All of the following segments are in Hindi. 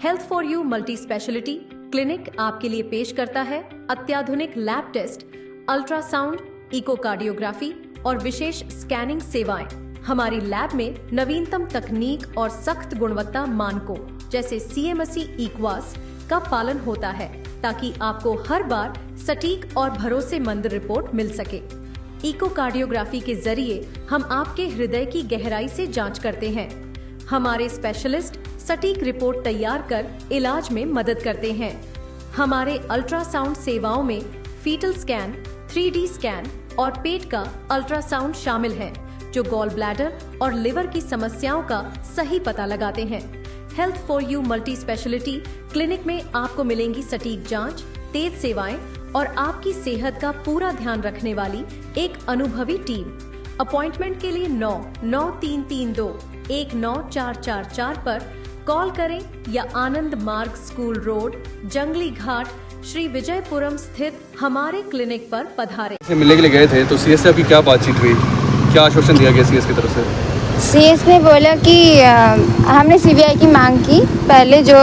Health for you multi speciality clinic आपके लिए पेश करता है अत्याधुनिक लैब टेस्ट, अल्ट्रासाउंड, इकोकार्डियोग्राफी और विशेष स्कैनिंग सेवाएं। हमारी लैब में नवीनतम तकनीक और सख्त गुणवत्ता मानकों जैसे CMSE इक्वास का पालन होता है ताकि आपको हर बार सटीक और भरोसेमंद रिपोर्ट मिल सके। इकोकार्डियोग्राफी के जरिए हम आपके हृदय की गहराई से जांच करते हैं। हमारे स्पेशलिस्ट सटीक रिपोर्ट तैयार कर इलाज में मदद करते हैं। हमारे अल्ट्रासाउंड सेवाओं में फीटल स्कैन, 3D स्कैन और पेट का अल्ट्रासाउंड शामिल है जो गॉल ब्लैडर और लिवर की समस्याओं का सही पता लगाते हैं। Health for you multi speciality clinic में आपको मिलेंगी सटीक जांच, तेज सेवाएं और आपकी सेहत का पूरा ध्यान रखने वाली एक अनुभवी टीम। अपॉइंटमेंट के लिए 99332-19444 पर कॉल करें या आनंद मार्ग स्कूल रोड, जंगली घाट, श्री विजयपुरम स्थित हमारे क्लिनिक पर पधारें। मिलने के लिए गए थे तो CS से आपकी क्या बातचीत हुई, क्या आश्वासन दिया गया CS की तरफ से? CS ने बोला कि हमने CBI की मांग की। पहले जो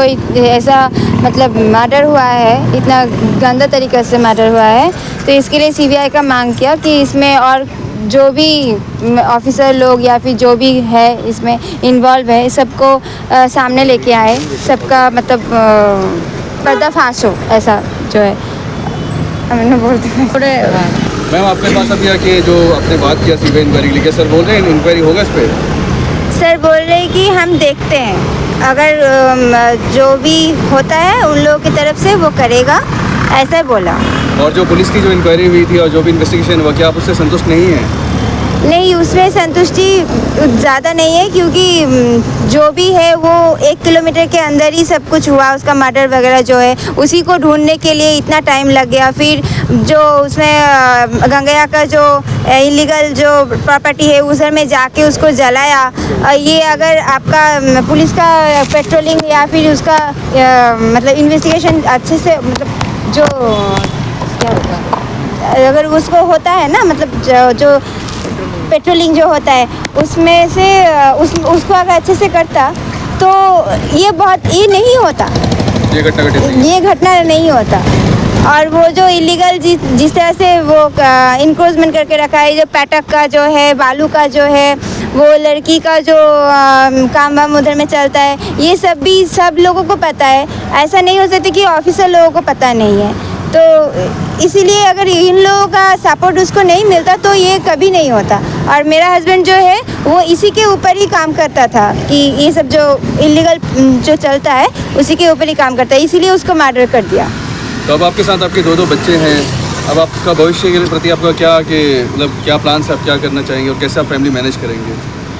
ऐसा मतलब मर्डर हुआ है, इतना गंदा तरीके से मर्डर हुआ है, तो इसके लिए CBI का मांग किया कि इसमें और जो भी ऑफिसर लोग या फिर जो भी है इसमें इन्वॉल्व है सबको सामने लेके आए, सबका मतलब पर्दाफाश हो, ऐसा जो है हमने बोलते हैं। मैम आपके पास अभी आके जो आपने बात किया CBI इंक्वायरी के लिए, सर बोल रहे हैं इंक्वायरी होगा इस पर? सर बोल रहे हैं कि हम देखते हैं, अगर जो भी होता है उन लोगों की तरफ से वो करेगा, ऐसा बोला। और जो पुलिस की जो इंक्वायरी हुई थी और जो भी इन्वेस्टिगेशन हुआ, क्या आप उससे संतुष्ट नहीं हैं? नहीं, उसमें संतुष्टि ज़्यादा नहीं है क्योंकि जो भी है वो 1 किलोमीटर के अंदर ही सब कुछ हुआ, उसका मर्डर वगैरह जो है उसी को ढूंढने के लिए इतना टाइम लग गया। फिर जो उसमें गंगैया का जो इलीगल जो प्रॉपर्टी है उधर में जाके उसको जलाया। ये अगर आपका पुलिस का पेट्रोलिंग या फिर उसका मतलब इन्वेस्टिगेशन अच्छे से मतलब जो क्या होता है अगर उसको होता है ना, मतलब जो पेट्रोलिंग जो होता है उसमें से उसको अगर अच्छे से करता तो ये नहीं होता, ये घटना नहीं होता। और वो जो इलीगल जिस तरह से वो इंक्रोचमेंट करके रखा है, जो पैटक का जो है, बालू का जो है, वो लड़की का जो काम वाम उधर में चलता है, ये सब भी सब लोगों को पता है। ऐसा नहीं हो सकता कि ऑफिसर लोगों को पता नहीं है। तो इसीलिए अगर इन लोगों का सपोर्ट उसको नहीं मिलता तो ये कभी नहीं होता। और मेरा हस्बैंड जो है वो इसी के ऊपर ही काम करता था कि ये सब जो इलीगल जो चलता है उसी के ऊपर ही काम करता है, इसीलिए उसको मर्डर कर दिया। तो अब आपके साथ आपके 2 बच्चे हैं, अब आपका भविष्य के प्रति आपका क्या मतलब क्या प्लान है, आप क्या करना चाहेंगे और कैसे आप फैमिली मैनेज करेंगे?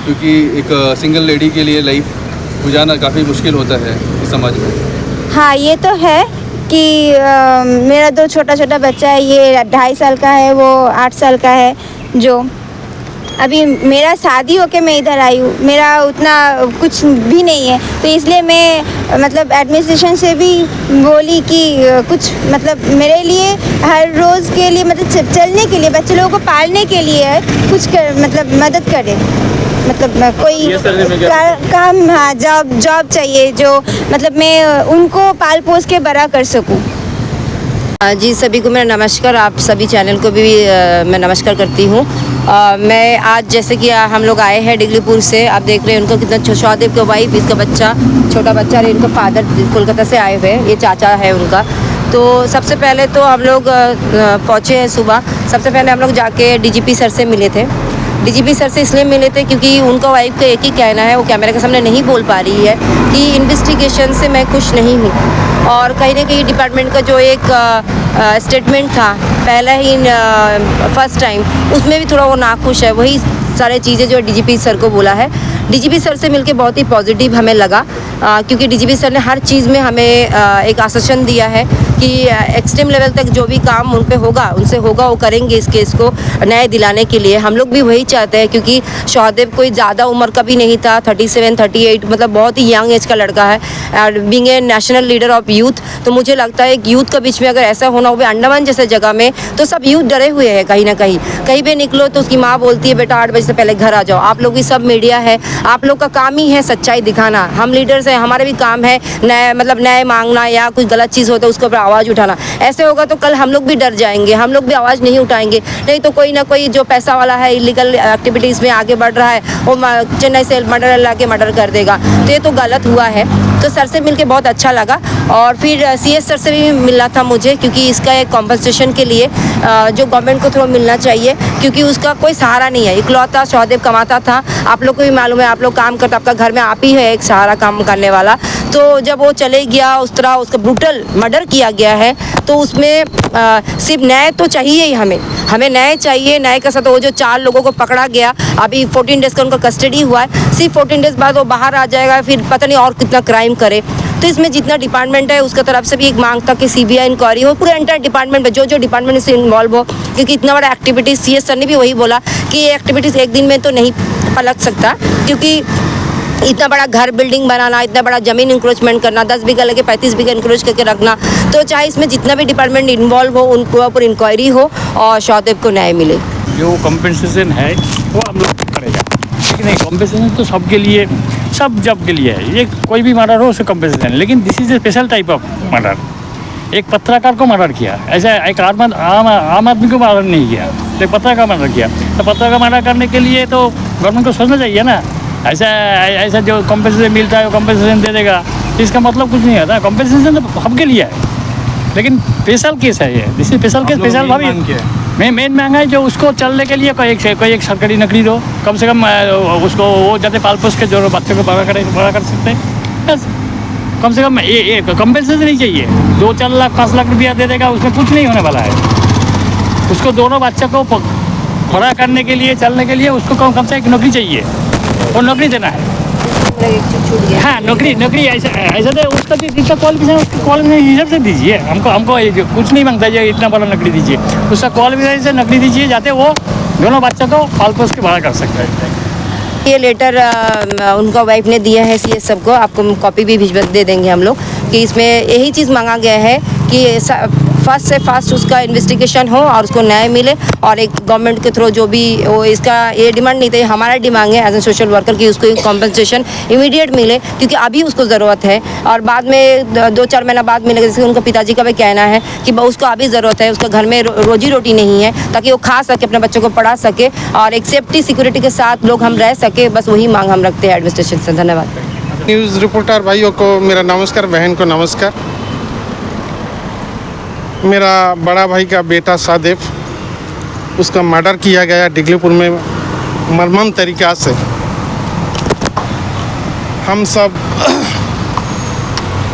क्योंकि एक सिंगल लेडी के लिए लाइफ गुजारना काफ़ी मुश्किल होता है इस समाज में। हाँ, ये तो है कि मेरा 2 छोटा बच्चा है, ये 2.5 साल का है, वो 8 साल का है। जो अभी मेरा शादी होके मैं इधर आई हूँ, मेरा उतना कुछ भी नहीं है, तो इसलिए मैं मतलब एडमिनिस्ट्रेशन से भी बोली कि कुछ मतलब मेरे लिए हर रोज़ के लिए मतलब चलने के लिए, बच्चे लोगों को पालने के लिए कुछ मतलब मदद करे, मतलब कोई काम, हाँ जॉब चाहिए जो मतलब मैं उनको पाल पोस के बड़ा कर सकूं। जी सभी को मेरा नमस्कार, आप सभी चैनल को भी मैं नमस्कार करती हूँ। मैं आज जैसे कि हम लोग आए हैं डिगलीपुर से, आप देख रहे हैं उनको कितना शौदेव का वाइफ, इसका बच्चा, छोटा बच्चा है, इनका फादर कोलकाता से आए हुए हैं, ये चाचा है उनका। तो सबसे पहले तो हम लोग पहुँचे हैं सुबह। सबसे पहले हम लोग जाके DGP सर से मिले थे। DGP सर से इसलिए मिले थे क्योंकि उनका वाइफ का एक ही कहना है, वो कैमरे के सामने नहीं बोल पा रही है कि इन्वेस्टिगेशन से मैं खुश नहीं हूँ। और कहीं ना कहीं डिपार्टमेंट का जो एक स्टेटमेंट था पहला ही फर्स्ट टाइम, उसमें भी थोड़ा वो नाखुश है। वही सारे चीज़ें जो DGP सर को बोला है, DGP सर से मिलके बहुत ही पॉजिटिव हमें लगा क्योंकि DGP सर ने हर चीज़ में हमें एक आश्वासन दिया है कि एक्सट्रीम लेवल तक जो भी काम उन पे होगा, उनसे होगा, वो करेंगे इस केस को न्याय दिलाने के लिए। हम लोग भी वही चाहते हैं क्योंकि शौदेव कोई ज़्यादा उम्र का भी नहीं था, 37, 38 मतलब बहुत ही यंग एज का लड़का है। और being a national leader of youth, तो मुझे लगता है कि यूथ के बीच में अगर ऐसा होना हो भी अंडमान जैसे जगह में, तो सब यूथ डरे हुए हैं कहीं ना कहीं। कहीं भी निकलो तो उसकी माँ बोलती है बेटा 8 बजे से पहले घर आ जाओ। आप लोग भी सब मीडिया है, आप लोग का काम ही है सच्चाई दिखाना। हम लीडर्स हैं, हमारा भी काम है न्याय मांगना या कोई गलत चीज़ होता है उसके ऊपर आवाज़ उठाना। ऐसे होगा तो कल हम लोग भी डर जाएंगे, हम लोग भी आवाज़ नहीं उठाएंगे। नहीं तो कोई ना कोई जो पैसा वाला है, इलीगल एक्टिविटीज़ में आगे बढ़ रहा है, वो चेन्नई से मर्डर ला के मर्डर कर देगा। तो ये तो गलत हुआ है। तो सर से मिलके बहुत अच्छा लगा। और फिर CS सर से भी मिलना था मुझे, क्योंकि इसका एक कॉम्पनसेशन के लिए जो गवर्नमेंट को थोड़ा मिलना चाहिए, क्योंकि उसका कोई सहारा नहीं है। इकलौता सहदेव कमाता था, आप लोग को भी मालूम है, आप लोग काम करते, आपका घर में आप ही है एक सहारा काम करने वाला। तो जब वो चले गया, उस तरह उसका ब्रूटल मर्डर किया गया है, तो उसमें सिर्फ न्याय तो चाहिए ही हमें न्याय चाहिए। न्याय के साथ वो जो 4 लोगों को पकड़ा गया, अभी 14 डेज़ का उनका कस्टडी हुआ है, सिर्फ 14 डेज़ बाद वो बाहर आ जाएगा, फिर पता नहीं और कितना क्राइम करे। तो इसमें जितना डिपार्टमेंट है उसका तरफ से भी एक मांग था कि CBI इंक्वायरी हो, पूरे एंटायर डिपार्टमेंट में जो डिपार्टमेंट से इन्वॉल्व हो, क्योंकि इतना बड़ा एक्टिविटीज़ CS सर ने भी वही बोला कि ये एक्टिविटीज़ एक दिन में तो नहीं पलट सकता, क्योंकि इतना बड़ा घर बिल्डिंग बनाना, इतना बड़ा ज़मीन इंक्रोचमेंट करना, 10 बीघा लेके 35 बीघा इंक्रोच करके रखना, तो चाहे इसमें जितना भी डिपार्टमेंट इन्वॉल्व हो उनको ऊपर इंक्वायरी हो और सहदेव को न्याय मिले। जो कॉम्पेंसेशन है वो हम लोग करेगा, लेकिन नहीं कॉम्पेंसेशन तो सबके लिए, सब जब के लिए है। ये कोई भी मर्डर हो उससे कॉम्पेंसेशन, लेकिन this is a special type of murder. एक पत्रकार को मर्डर किया, ऐसा एक आम आदमी को मर्डर नहीं किया, एक पत्रकार मर्डर किया। तो पत्रकार मर्डर करने के लिए तो गवर्नमेंट को सोचना चाहिए ना। ऐसा जो कॉम्पेंसेशन मिलता है वो कॉम्पेंसेशन दे देगा, इसका मतलब कुछ नहीं होता। कॉम्पेंसेशन तो सबके लिए है, लेकिन स्पेशल केस है ये। This is special case. Special भाभी मेन मांगा है जो उसको चलने के लिए कोई एक सरकारी नौकरी दो, कम से कम उसको वो जाते पाल पोस के जो बच्चों को बड़ा कर सकते हैं, बस कम से कम ये कॉम्पेंसेशन नहीं चाहिए। 2-4 लाख 5 लाख रुपया दे देगा, उसमें कुछ नहीं होने वाला है। उसको दोनों बच्चों को बड़ा करने के लिए, चलने के लिए उसको कम से एक नौकरी चाहिए, और नौकरी देना है। हाँ, नौकरी ऐसा तो उसका जितना क्वालिफिकेशन उसके क्वालिफिकेशन हिसाब से दीजिए। हमको कुछ नहीं मांगता है इतना बड़ा नौकरी दीजिए, उसका क्वालिफिकेशन से नौकरी दीजिए, जाते वो दोनों बच्चों को पाल पोस के बड़ा कर सकता है। ये लेटर उनका वाइफ ने दिया है CS सबको, आपको कॉपी भी भिजवा दे देंगे हम लोग, कि इसमें यही चीज़ मांगा गया है कि फास्ट से फास्ट उसका इन्वेस्टिगेशन हो और उसको न्याय मिले, और एक गवर्नमेंट के थ्रू जो भी वो, इसका ये डिमांड नहीं था, हमारा डिमांड है एज ए सोशल वर्कर कि उसको कॉम्पनसेशन इमीडिएट मिले, क्योंकि अभी उसको ज़रूरत है और बाद में 2-4 महीना बाद मिलेगा। जैसे उनका पिताजी का भी कहना है कि उसको अभी ज़रूरत है, उसका घर में रोजी रोटी नहीं है, ताकि वो खा सके, अपने बच्चों को पढ़ा सके और एक सेफ्टी सिक्योरिटी के साथ लोग हम रह सके। बस वही मांग हम रखते हैं एडमिनिस्ट्रेशन से। धन्यवाद। न्यूज़ रिपोर्टर भाइयों को मेरा नमस्कार, बहन को नमस्कार। मेरा बड़ा भाई का बेटा सहदेव, उसका मर्डर किया गया डिगलीपुर में मर्मम तरीक़ा से। हम सब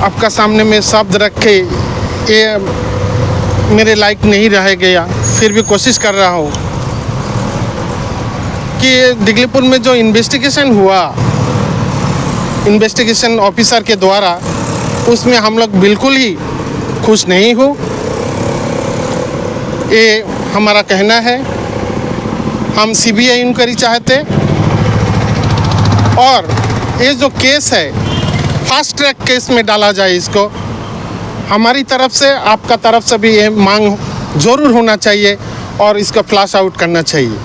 आपका सामने में शब्द रख के ये मेरे लायक नहीं रह गया, फिर भी कोशिश कर रहा हूँ कि डिगलीपुर में जो इन्वेस्टिगेशन हुआ, इन्वेस्टिगेशन ऑफिसर के द्वारा, उसमें हम लोग बिल्कुल ही खुश नहीं हो। ये हमारा कहना है, हम CBI इंक्वायरी चाहते, और ये जो केस है फास्ट ट्रैक केस में डाला जाए इसको। हमारी तरफ से, आपका तरफ से भी ये मांग ज़रूर होना चाहिए और इसको फ्लैश आउट करना चाहिए।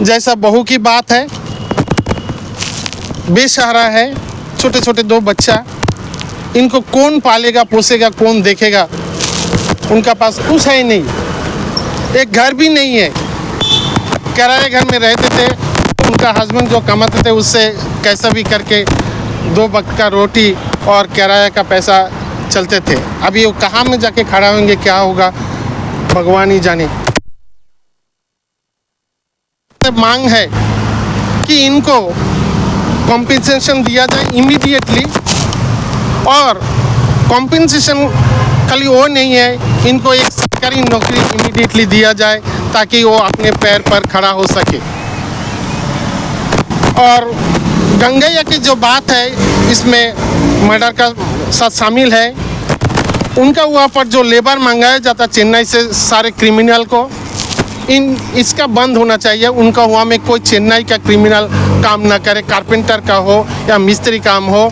जैसा बहू की बात है, बेसहारा है, छोटे छोटे 2 बच्चा, इनको कौन पालेगा पोसेगा, कौन देखेगा? उनका पास कुछ है ही नहीं, एक घर भी नहीं है, किराए घर में रहते थे। उनका हस्बैंड जो कमाते थे उससे कैसा भी करके 2 वक्त का रोटी और किराए का पैसा चलते थे। अभी वो कहाँ में जाके खड़ा होंगे, क्या होगा भगवान ही जाने। मांग है कि इनको कॉम्पेंसेशन दिया जाए इमीडिएटली, और कॉम्पेंसेशन खाली वो नहीं है, इनको एक सरकारी नौकरी इमीडिएटली दिया जाए ताकि वो अपने पैर पर खड़ा हो सके। और गंगैया की जो बात है, इसमें मर्डर का साथ शामिल है। उनका वहाँ पर जो लेबर मंगाया जाता चेन्नई से सारे क्रिमिनल को, इसका बंद होना चाहिए। उनका वहाँ में कोई चेन्नई का क्रिमिनल काम ना करे, कारपेंटर का हो या मिस्त्री काम हो,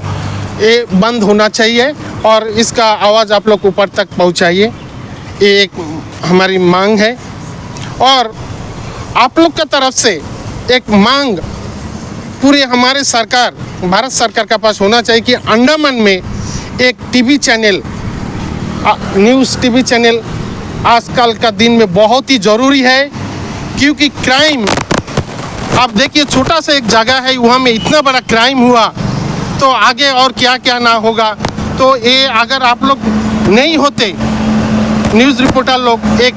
ये बंद होना चाहिए और इसका आवाज़ आप लोग ऊपर तक पहुँचाइए। ये एक हमारी मांग है। और आप लोग का तरफ से एक मांग पूरे हमारे सरकार, भारत सरकार के पास होना चाहिए कि अंडमान में एक TV channel, news TV channel आजकल का दिन में बहुत ही ज़रूरी है, क्योंकि क्राइम, आप देखिए छोटा सा एक जगह है, वहाँ में इतना बड़ा क्राइम हुआ तो आगे और क्या क्या ना होगा। तो ये अगर आप लोग नहीं होते, न्यूज़ रिपोर्टर लोग, एक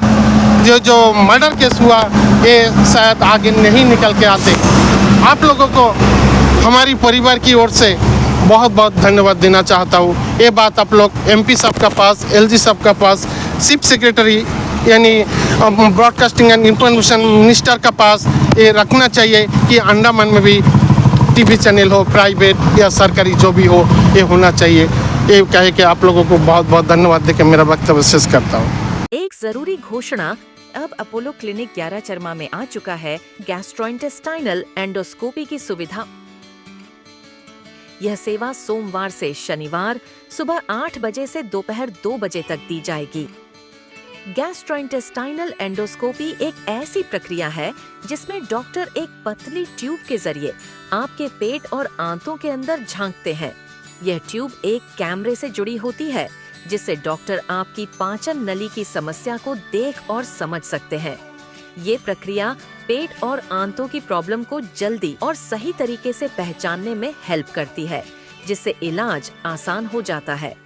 जो मर्डर केस हुआ, ये शायद आगे नहीं निकल के आते। आप लोगों को हमारी परिवार की ओर से बहुत बहुत धन्यवाद देना चाहता हूँ। ये बात आप लोग MP साहब का पास, LG साहब का पास, चीफ सेक्रेटरी यानी ब्रॉडकास्टिंग एंड इंफॉर्मेशन मिनिस्टर का पास ये रखना चाहिए कि अंडमान में भी टीवी चैनल हो, प्राइवेट या सरकारी जो भी हो, ये होना चाहिए। ये कहे कि आप लोगों को बहुत बहुत धन्यवाद देकर मेरा वक्तव्य शेष करता हूँ। एक जरूरी घोषणा, अब अपोलो क्लिनिक 11 चरमा में आ चुका है गैस्ट्रोइंटेस्टाइनल एंडोस्कोपी की सुविधा। यह सेवा सोमवार से शनिवार सुबह 8 बजे से दोपहर 2 बजे तक दी जाएगी। गैस्ट्रोइंटेस्टाइनल एंडोस्कोपी एक ऐसी प्रक्रिया है जिसमें डॉक्टर एक पतली ट्यूब के जरिए आपके पेट और आंतों के अंदर झांकते हैं। यह ट्यूब एक कैमरे से जुड़ी होती है, जिससे डॉक्टर आपकी पाचन नली की समस्या को देख और समझ सकते हैं। ये प्रक्रिया पेट और आंतों की प्रॉब्लम को जल्दी और सही तरीके से पहचानने में हेल्प करती है, जिससे इलाज आसान हो जाता है।